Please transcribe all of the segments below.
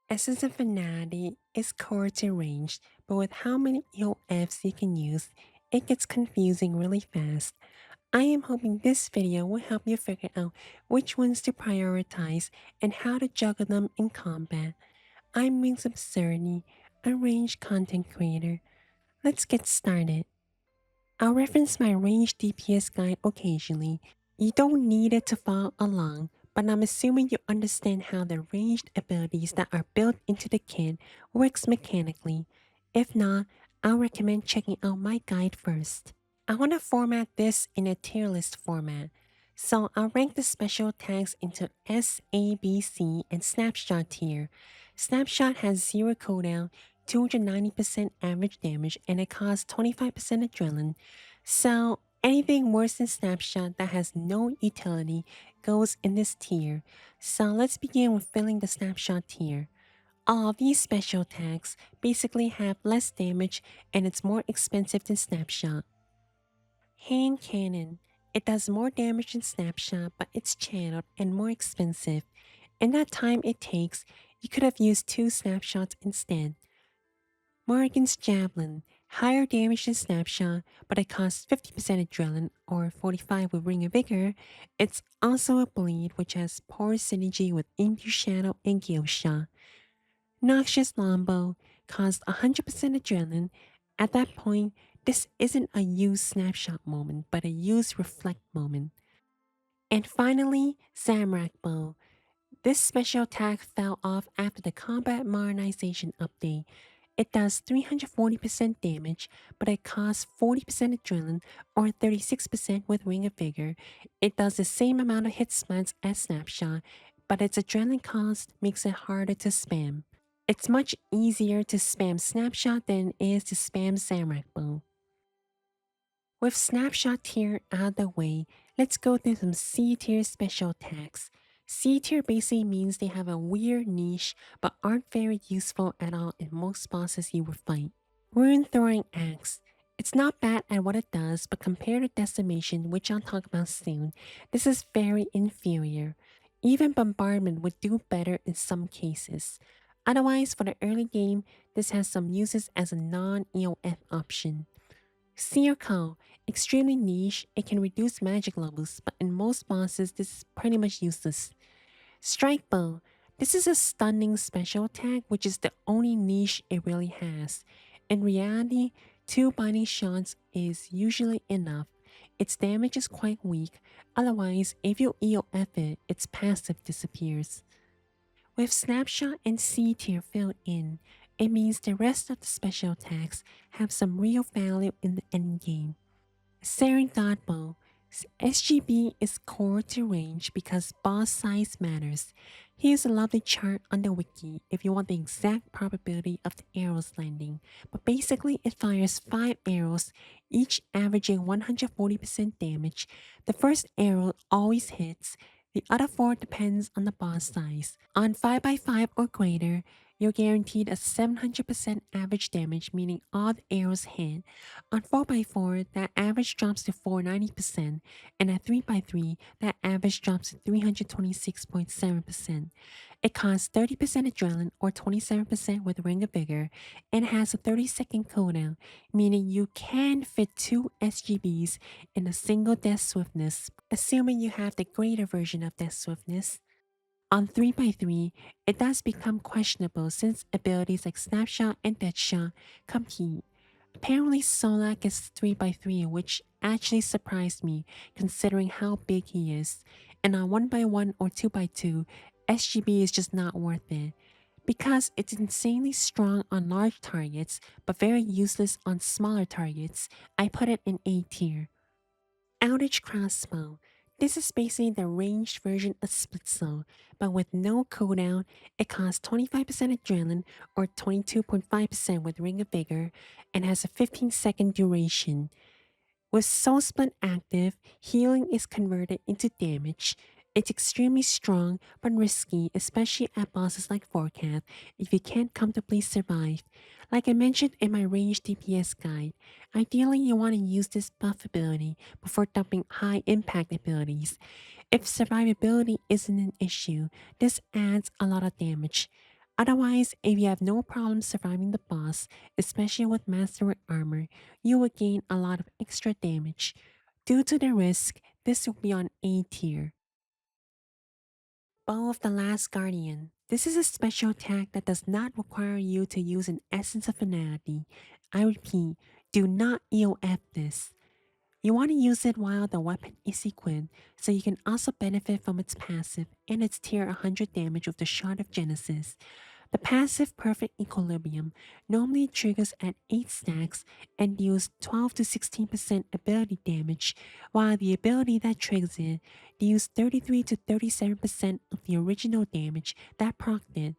Essence of Finality is core to ranged, but with how many EoFs you can use, it gets confusing really fast. I am hoping this video will help you figure out which ones to prioritize and how to juggle them in combat. I'm Wings Absurdity, a ranged content creator. Let's get started. I'll reference my range DPS guide occasionally. You don't need it to follow along, but I'm assuming you understand how the ranged abilities that are built into the kit works mechanically. If not, I'll recommend checking out my guide first. I want to format this in a tier list format, so I'll rank the special tags into S, A, B, C, and Snapshot tier. Snapshot has 0 cooldown, 290% average damage, and it costs 25% adrenaline, so anything worse than Snapshot that has no utility goes in this tier. So let's begin with filling the Snapshot tier. All of these special tags basically have less damage and it's more expensive than Snapshot. Hand Cannon. It does more damage than Snapshot, but it's channeled and more expensive. In that time it takes, you could have used 2 Snapshots instead. Morrigan's Javelin. Higher damage than Snapshot, but it costs 50% adrenaline or 45 with Ring of Vigor. It's also a bleed which has poor synergy with Into Shadow and Gale Shot. Noxious Longbow costs 100% adrenaline. At that point, this isn't a use snapshot moment, but a use reflect moment. And finally, Zamorak Bow. This special attack fell off after the Combat Modernization update. It does 340% damage, but it costs 40% adrenaline or 36% with Ring of Vigor. It does the same amount of hit splats as Snapshot, but its adrenaline cost makes it harder to spam. It's much easier to spam Snapshot than it is to spam Zamorak Bow. With Snapshot tier out of the way, let's go through some C tier special attacks. C tier basically means they have a weird niche but aren't very useful at all in most bosses you will fight. Rune Throwing Axe. It's not bad at what it does, but compared to Decimation, which I'll talk about soon, this is very inferior. Even Bombardment would do better in some cases. Otherwise, for the early game, this has some uses as a non-EoF option. Circle, extremely niche, it can reduce magic levels, but in most bosses this is pretty much useless. Strike Bow, this is a stunning special attack which is the only niche it really has. In reality, 2 binding shots is usually enough. Its damage is quite weak, otherwise if you EOF it, its passive disappears. With Snapshot and C tier filled in, it means the rest of the special attacks have some real value in the endgame. Seren Godbow. SGB is core to range because boss size matters. Here's a lovely chart on the wiki if you want the exact probability of the arrows landing, but basically it fires 5 arrows, each averaging 140% damage. The first arrow always hits, the other 4 depends on the boss size. On 5x5 or greater, you're guaranteed a 700% average damage, meaning all the arrows hit. On 4x4, that average drops to 490%, and at 3x3, that average drops to 326.7%. It costs 30% adrenaline or 27% with Ring of Vigor, and has a 30-second cooldown, meaning you can fit 2 SGBs in a single Death Swiftness, assuming you have the greater version of Death Swiftness. On 3x3, it does become questionable since abilities like Snapshot and Deadshot compete. Apparently Solak is 3x3, which actually surprised me considering how big he is, and on 1x1 or 2x2, SGB is just not worth it. Because it's insanely strong on large targets, but very useless on smaller targets, I put it in A tier. Eldritch Crossbow. This is basically the ranged version of Splitsoul, but with no cooldown. It costs 25% adrenaline or 22.5% with Ring of Vigor and has a 15-second duration. With Soul Splint active, healing is converted into damage. It's extremely strong but risky, especially at bosses like Forecast if you can't comfortably survive. Like I mentioned in my range DPS guide, ideally you want to use this buff ability before dumping high impact abilities. If survivability isn't an issue, this adds a lot of damage. Otherwise, if you have no problem surviving the boss, especially with Master Armor, you will gain a lot of extra damage. Due to the risk, this will be on A tier. Bow of the Last Guardian. This is a special attack that does not require you to use an Essence of Finality. I repeat, do not EoF this. You want to use it while the weapon is equipped, so you can also benefit from its passive and its tier 100 damage with the Shard of Genesis. The passive Perfect Equilibrium normally triggers at 8 stacks and deals 12 to 16% ability damage, while the ability that triggers it deals 33 to 37% of the original damage that procced it.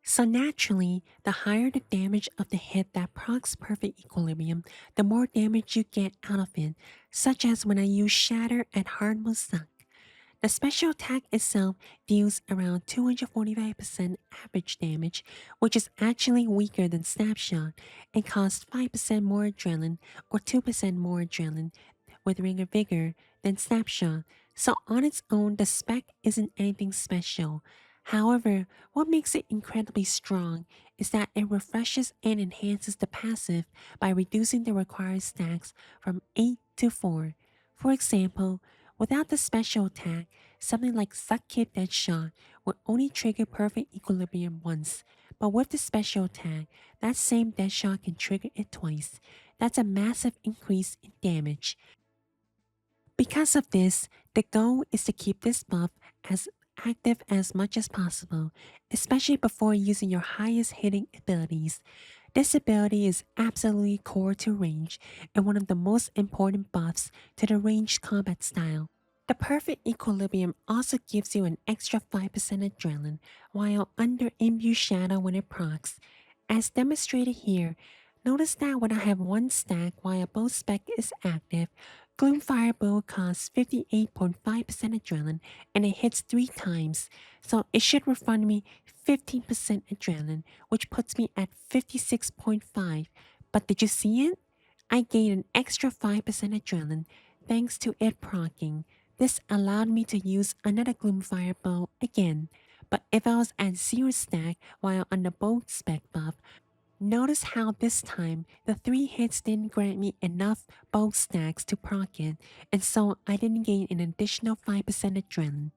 So naturally, the higher the damage of the hit that procs Perfect Equilibrium, the more damage you get out of it, such as when I use Shatter at Hard Mode Suck. The special attack itself deals around 245% average damage, which is actually weaker than Snapshot, and costs 5% more adrenaline or 2% more adrenaline with Ring of Vigor than Snapshot, so on its own the spec isn't anything special. However, what makes it incredibly strong is that it refreshes and enhances the passive by reducing the required stacks from 8 to 4. For example, without the special attack, something like Suck Kid Deadshot would only trigger Perfect Equilibrium once, but with the special attack, that same Deadshot can trigger it twice. That's a massive increase in damage. Because of this, the goal is to keep this buff as active as much as possible, especially before using your highest hitting abilities. This ability is absolutely core to range and one of the most important buffs to the ranged combat style. The perfect equilibrium also gives you an extra 5% adrenaline while under imbue shadow when it procs. As demonstrated here, notice that when I have one stack while both spec is active, Gloomfire Bow costs 58.5% adrenaline and it hits 3 times, so it should refund me 15% adrenaline, which puts me at 56.5. But did you see it? I gained an extra 5% adrenaline thanks to it proccing. This allowed me to use another Gloomfire Bow again, but if I was at 0 stack while on the bow spec buff, notice how this time the 3 hits didn't grant me enough bow stacks to proc it, and so I didn't gain an additional 5% adrenaline.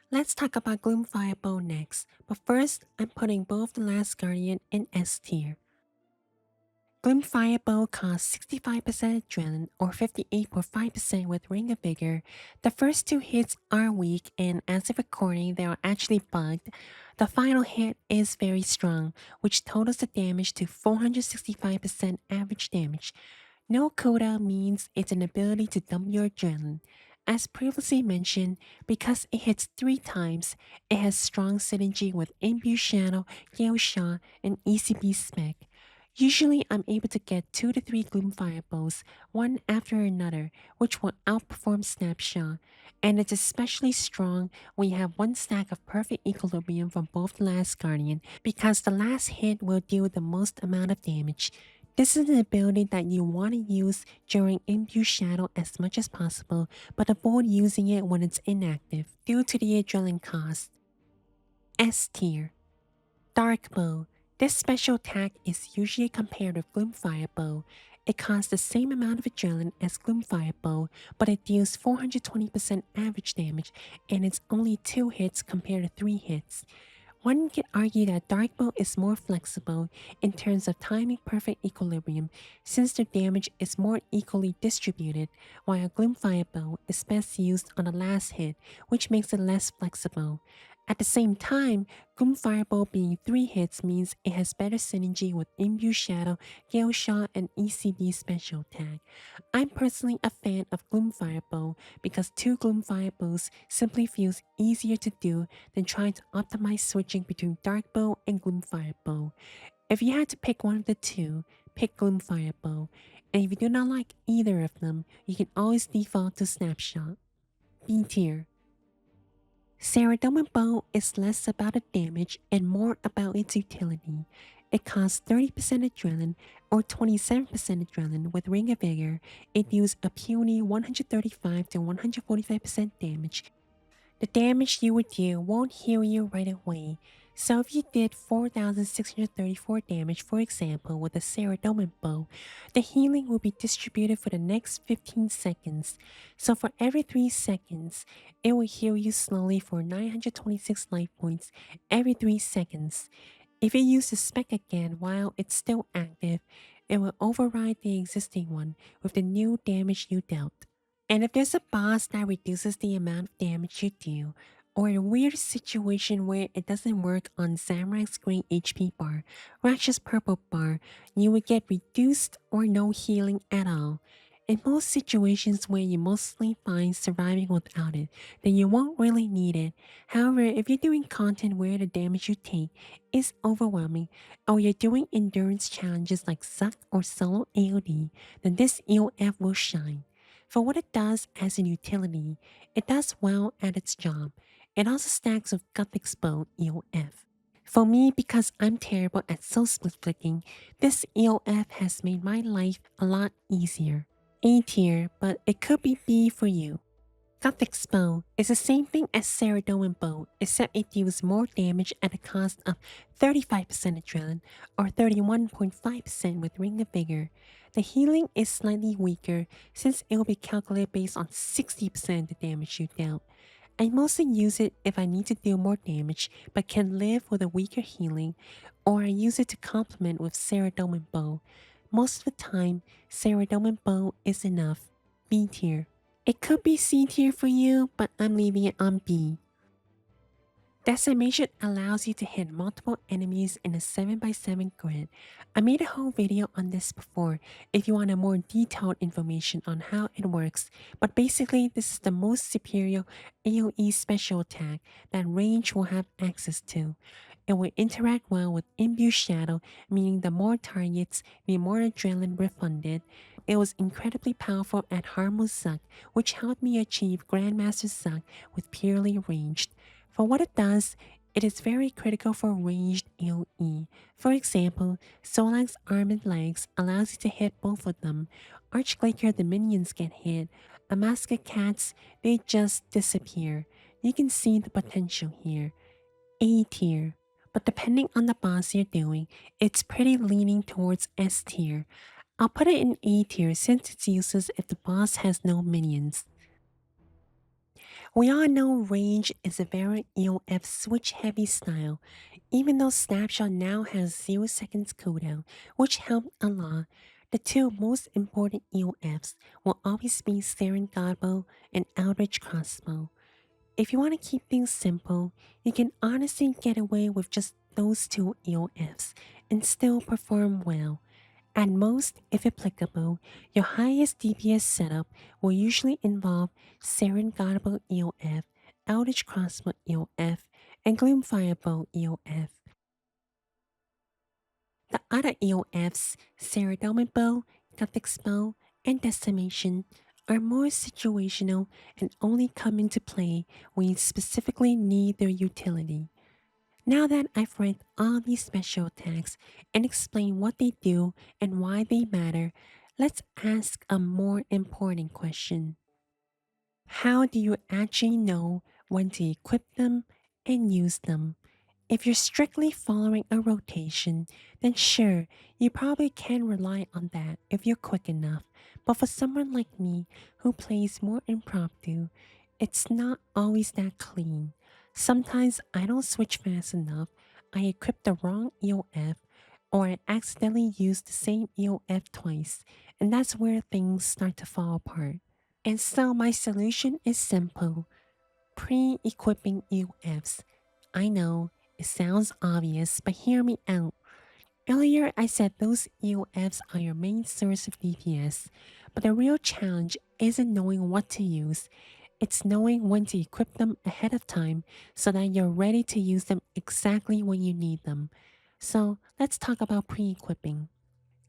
Let's talk about Gloomfire Bow next, but first I'm putting both the Last Guardian in S tier. Gloomfire Bow costs 65% adrenaline or 58.5% with Ring of Vigor. The first 2 hits are weak and as of recording they are actually bugged. The final hit is very strong, which totals the damage to 465% average damage. No cooldown means it's an ability to dump your adrenaline. As previously mentioned, because it hits 3 times, it has strong synergy with Imbue Shadow, Gale Shot, and ECB spec. Usually, I'm able to get 2 to 3 Gloomfire Bows, one after another, which will outperform Snapshot, and it's especially strong when you have one stack of perfect equilibrium from both Last Guardian, because the last hit will deal the most amount of damage. This is an ability that you want to use during Imbue Shadow as much as possible, but avoid using it when it's inactive due to the adrenaline cost. S tier. Dark Bow. This special attack is usually compared with Gloomfire Bow. It costs the same amount of adrenaline as Gloomfire Bow, but it deals 420% average damage and it's only 2 hits compared to 3 hits. One could argue that Dark Bow is more flexible in terms of timing perfect equilibrium since the damage is more equally distributed, while Gloomfire Bow is best used on the last hit, which makes it less flexible. At the same time, Gloomfire Bow being 3 hits means it has better synergy with Imbue Shadow, Gale Shot, and ECB special attack. I'm personally a fan of Gloomfire Bow because 2 Gloomfire Bows simply feels easier to do than trying to optimize switching between Dark Bow and Gloomfire Bow. If you had to pick one of the 2, pick Gloomfire Bow, and if you do not like either of them, you can always default to Snapshot. B tier. Saradomin Bow is less about the damage and more about its utility. It costs 30% adrenaline or 27% adrenaline with Ring of Vigor. It deals a puny 135 to 145% damage. The damage you would deal won't heal you right away, So if you did 4,634 damage, for example, with a Saradomin Bow, the healing will be distributed for the next 15 seconds. So for every 3 seconds, it will heal you slowly for 926 life points every 3 seconds. If you use the spec again while it's still active, it will override the existing one with the new damage you dealt. And if there's a boss that reduces the amount of damage you do, or a weird situation where it doesn't work on Zamorak's green HP bar, Ratchet's purple bar, you would get reduced or no healing at all. In most situations where you mostly find surviving without it, then you won't really need it. However, if you're doing content where the damage you take is overwhelming, or you're doing endurance challenges like Suck or Solo AoD, then this EoF will shine. For what it does as an utility, it does well at its job. It also stacks with Guthix Bow EoF. For me, because I'm terrible at soul split flicking, this EoF has made my life a lot easier. A tier, but it could be B for you. Guthix Bow is the same thing as Saradomin Bow, except it deals more damage at a cost of 35% Adrenaline or 31.5% with Ring of Vigor. The healing is slightly weaker since it will be calculated based on 60% of the damage you dealt. I mostly use it if I need to deal more damage but can live with a weaker healing, or I use it to complement with Saradomin Bow. Most of the time, Saradomin Bow is enough. B tier. It could be C tier for you, but I'm leaving it on B. Decimation allows you to hit multiple enemies in a 7x7 grid. I made a whole video on this before if you want a more detailed information on how it works, but basically this is the most superior AoE special attack that range will have access to. It will interact well with Imbue Shadow, meaning the more targets, the more adrenaline refunded. It was incredibly powerful at Harmless Zuck, which helped me achieve Grandmaster Zuck with purely ranged. For what it does, it is very critical for ranged AoE. For example, Solak's Armored Legs allows you to hit both of them. Archglacier the minions get hit. Amaska Cats, they just disappear. You can see the potential here. A tier. But depending on the boss you're doing, it's pretty leaning towards S tier. I'll put it in A tier since it's useless if the boss has no minions. We all know range is a very EoF switch heavy style, even though Snapshot now has 0 seconds cooldown, which helped a lot. The two most important EoFs will always be Seren Godbow and Eldritch Crossbow. If you want to keep things simple, you can honestly get away with just those two EoFs and still perform well. At most, if applicable, your highest DPS setup will usually involve Seren Godbow EoF, Eldritch Crossbow EoF, and Gloomfire Bow EoF. The other EoFs, Saradomin Bow, Guthix Bow, and Decimation, are more situational and only come into play when you specifically need their utility. Now that I've ranked all these special attacks and explained what they do and why they matter, let's ask a more important question. How do you actually know when to equip them and use them? If you're strictly following a rotation, then sure, you probably can rely on that if you're quick enough. But for someone like me who plays more impromptu, it's not always that clean. Sometimes I don't switch fast enough, I equip the wrong EoF, or I accidentally use the same EoF twice, and that's where things start to fall apart. And so my solution is simple. Pre-equipping EoFs. I know, it sounds obvious, but hear me out. Earlier, I said those EoFs are your main source of DPS, but the real challenge isn't knowing what to use, it's knowing when to equip them ahead of time so that you're ready to use them exactly when you need them. So let's talk about pre-equipping.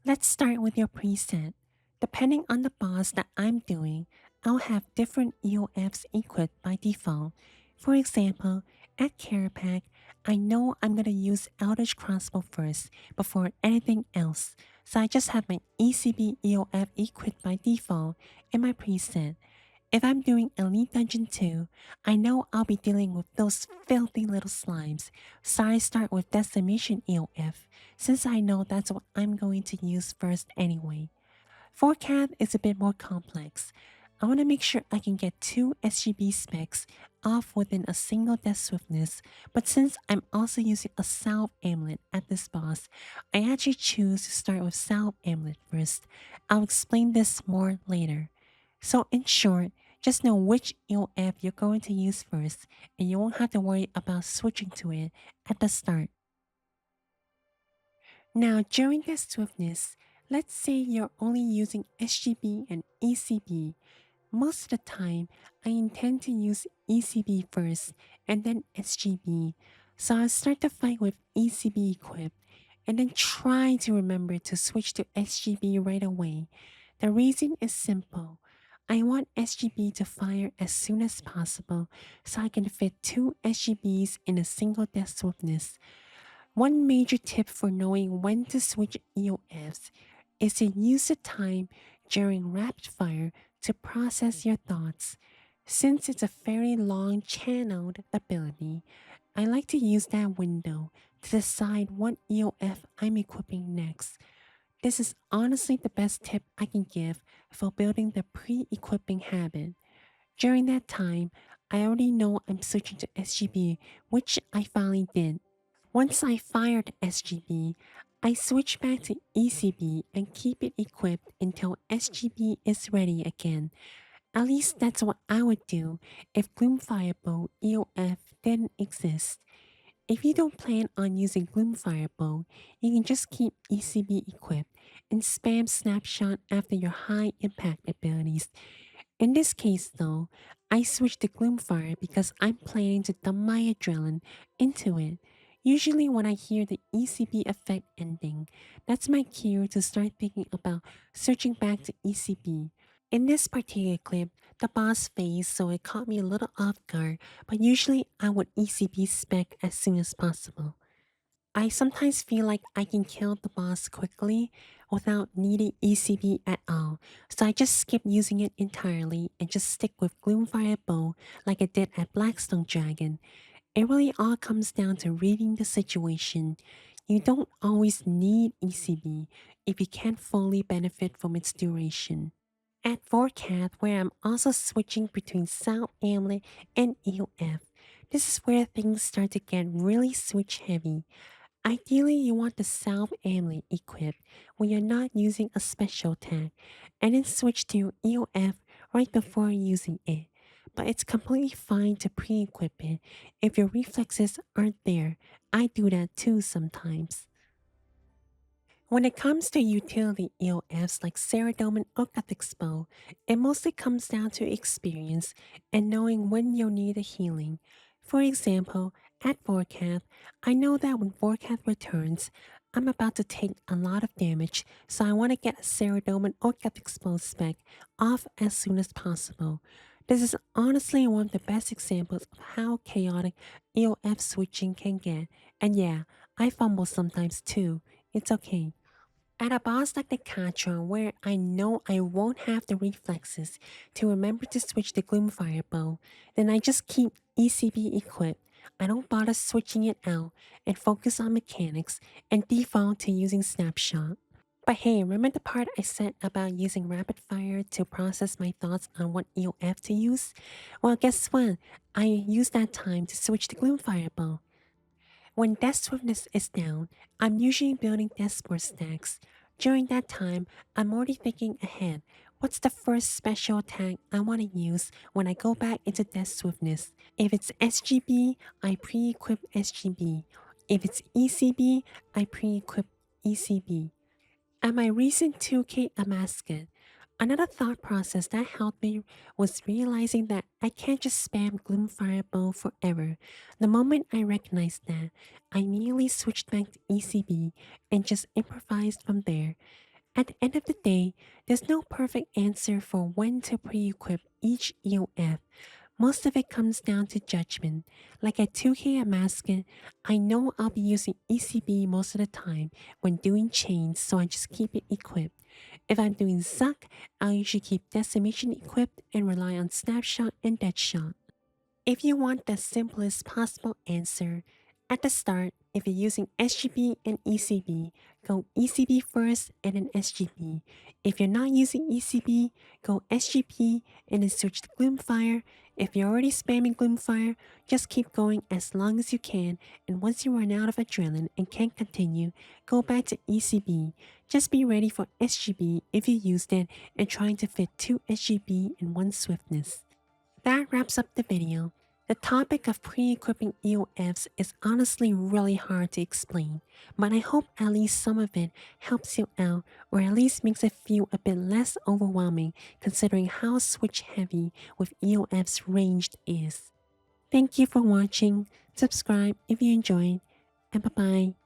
Let's start with your preset. Depending on the boss that I'm doing, I'll have different EoFs equipped by default. For example, at Carapac, I know I'm gonna use Eldritch Crossbow first before anything else, so I just have my ECB EoF equipped by default in my preset. If I'm doing Elite Dungeon 2, I know I'll be dealing with those filthy little slimes, so I start with Decimation EoF, since I know that's what I'm going to use first anyway. Forecast is a bit more complex. I want to make sure I can get 2 SGB specs off within a single death swiftness, but since I'm also using a Salve Amulet at this boss, I actually choose to start with Salve Amulet first. I'll explain this more later. So in short, just know which EOF you're going to use first, and you won't have to worry about switching to it at the start. Now, during the swiftness, let's say you're only using SGB and ECB. Most of the time, I intend to use ECB first and then SGB. So I'll start the fight with ECB equipped and then try to remember to switch to SGB right away. The reason is simple. I want SGB to fire as soon as possible so I can fit 2 SGBs in a single death swiftness. One major tip for knowing when to switch EOFs is to use the time during rapid fire to process your thoughts. Since it's a very long channeled ability, I like to use that window to decide what EOF I'm equipping next. This is honestly the best tip I can give for building the pre-equipping habit. During that time, I already know I'm switching to SGB, which I finally did. Once I fired SGB, I switch back to ECB and keep it equipped until SGB is ready again. At least that's what I would do if Gloomfire Bow EoF didn't exist. If you don't plan on using Gloomfire Bow, you can just keep ECB equipped and spam Snapshot after your high impact abilities. In this case though, I switched to Gloomfire because I'm planning to dump my adrenaline into it. Usually when I hear the ECB effect ending, that's my cue to start thinking about switching back to ECB. In this particular clip, the boss phase, so it caught me a little off guard, but usually I would ECB spec as soon as possible. I sometimes feel like I can kill the boss quickly without needing ECB at all, so I just skip using it entirely and just stick with Gloomfire Bow like I did at Blackstone Dragon. It really all comes down to reading the situation. You don't always need ECB if you can't fully benefit from its duration. At Forecast, where I'm also switching between Salve Amulet and EOF, this is where things start to get really switch heavy. Ideally, you want the Salve Amulet equipped when you're not using a special tag, and then switch to EOF right before using it. But it's completely fine to pre-equip it if your reflexes aren't there. I do that too sometimes. When it comes to utility EOFs like Saradomin or Guthix Bow, it mostly comes down to experience and knowing when you'll need a healing. For example, at Forecast, I know that when Forecast returns, I'm about to take a lot of damage, so I want to get a Saradomin or Guthix Bow spec off as soon as possible. This is honestly one of the best examples of how chaotic EOF switching can get, and yeah, I fumble sometimes too. It's okay. At a boss like the Katra, where I know I won't have the reflexes to remember to switch the Gloomfire Bow, then I just keep ECB equipped. I don't bother switching it out and focus on mechanics and default to using Snapshot. But hey, remember the part I said about using rapid fire to process my thoughts on what EOF to use? Well, guess what? I use that time to switch to Gloomfire Bow. When death swiftness is down, I'm usually building Deathspore stacks. During that time, I'm already thinking ahead. What's the first special attack I want to use when I go back into death swiftness? If it's SGB, I pre-equip SGB. If it's ECB, I pre-equip ECB. At my recent 2K Amasket, another thought process that helped me was realizing that I can't just spam Gloomfire Bow forever. The moment I recognized that, I immediately switched back to ECB and just improvised from there. At the end of the day, there's no perfect answer for when to pre-equip each EOF. Most of it comes down to judgment. Like at 2K Amasket, I know I'll be using ECB most of the time when doing chains, so I just keep it equipped. If I'm doing Suck, I'll usually keep Decimation equipped and rely on Snapshot and Deadshot. If you want the simplest possible answer, at the start, if you're using SGB and ECB, go ECB first and then SGB. If you're not using ECB, go SGB and then switch to Gloomfire. If you're already spamming Gloomfire, just keep going as long as you can, and once you run out of adrenaline and can't continue, go back to ECB. Just be ready for SGB if you used it and trying to fit 2 SGB in one swiftness. That wraps up the video. The topic of pre-equipping EOFs is honestly really hard to explain, but I hope at least some of it helps you out, or at least makes it feel a bit less overwhelming considering how switch heavy with EOFs ranged is. Thank you for watching, subscribe if you enjoyed, and bye bye.